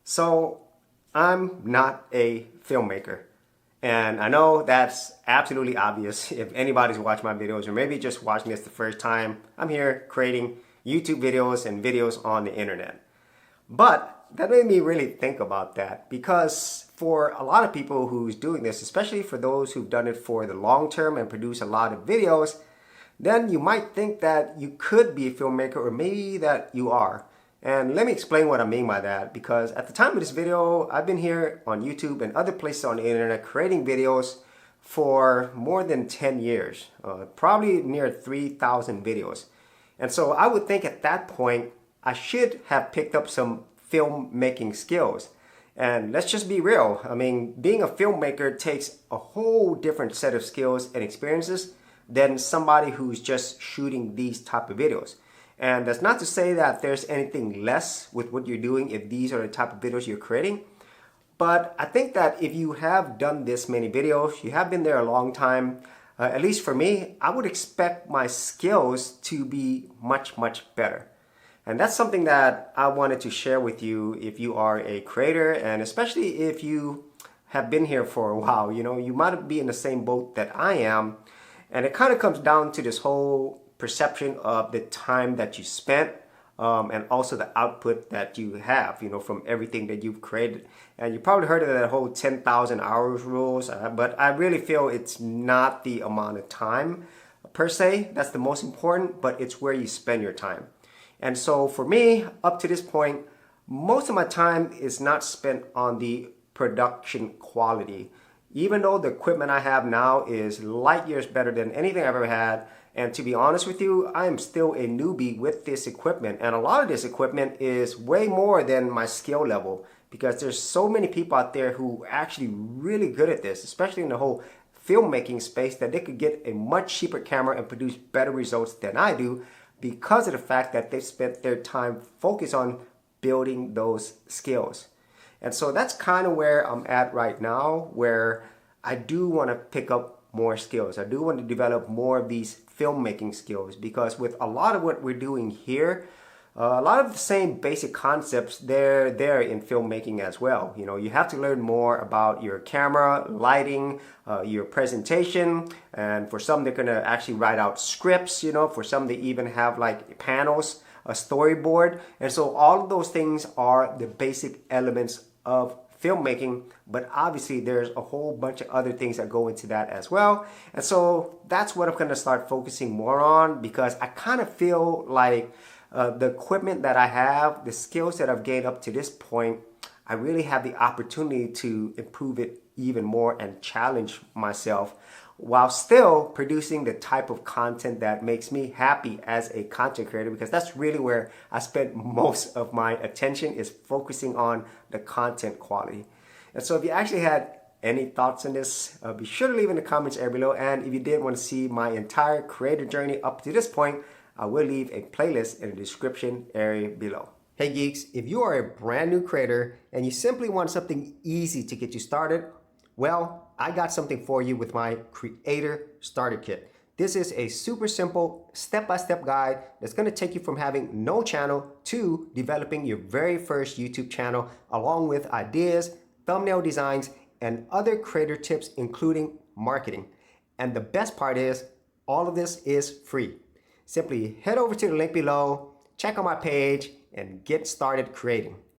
So I'm not a filmmaker, and I know that's absolutely obvious if anybody's watched my videos or maybe just watching this the first time. I'm here creating YouTube videos and videos on the internet. But that made me really think about that, because for a lot of people who's doing this, especially for those who've done it for the long term and produce a lot of videos, then you might think that you could be a filmmaker, or maybe that you are. And let me explain what I mean by that, because at the time of this video, I've been here on YouTube and other places on the internet creating videos for more than 10 years, probably near 3,000 videos. And so I would think at that point, I should have picked up some filmmaking skills. And let's just be real. I mean, being a filmmaker takes a whole different set of skills and experiences than somebody who's just shooting these type of videos. And that's not to say that there's anything less with what you're doing if these are the type of videos you're creating. But I think that if you have done this many videos, you have been there a long time, at least for me, I would expect my skills to be much, much better. And that's something that I wanted to share with you if you are a creator, and especially if you have been here for a while. You know, you might be in the same boat that I am. And it kind of comes down to this whole perception of the time that you spent and also the output that you have, you know, from everything that you've created. And you probably heard of that whole 10,000 hours rules, but I really feel it's not the amount of time per se that's the most important, but it's where you spend your time. And so for me, up to this point, most of my time is not spent on the production quality. Even though the equipment I have now is light years better than anything I've ever had. And to be honest with you, I am still a newbie with this equipment. And a lot of this equipment is way more than my skill level, because there's so many people out there who are actually really good at this, especially in the whole filmmaking space, that they could get a much cheaper camera and produce better results than I do, because of the fact that they've spent their time focused on building those skills. And so that's kind of where I'm at right now, where I do want to pick up more skills. I do want to develop more of these filmmaking skills, because with a lot of what we're doing here, a lot of the same basic concepts, they're there in filmmaking as well. You know, you have to learn more about your camera, lighting, your presentation, and for some they're gonna actually write out scripts, you know, for some they even have like panels, a storyboard. And so all of those things are the basic elements of filmmaking, but obviously there's a whole bunch of other things that go into that as well. And so that's what I'm gonna start focusing more on, because I kind of feel like the equipment that I have, the skills that I've gained up to this point, I really have the opportunity to improve it even more and challenge myself while still producing the type of content that makes me happy as a content creator, because that's really where I spend most of my attention, is focusing on the content quality. And so if you actually had any thoughts on this, be sure to leave in the comments area below. And if you did want to see my entire creator journey up to this point, I will leave a playlist in the description area below. Hey geeks, if you are a brand new creator and you simply want something easy to get you started, well, I got something for you with my Creator Starter Kit. This is a super simple step-by-step guide that's going to take you from having no channel to developing your very first YouTube channel, along with ideas, thumbnail designs, and other creator tips, including marketing. And the best part is, all of this is free. Simply head over to the link below, check out my page, and get started creating.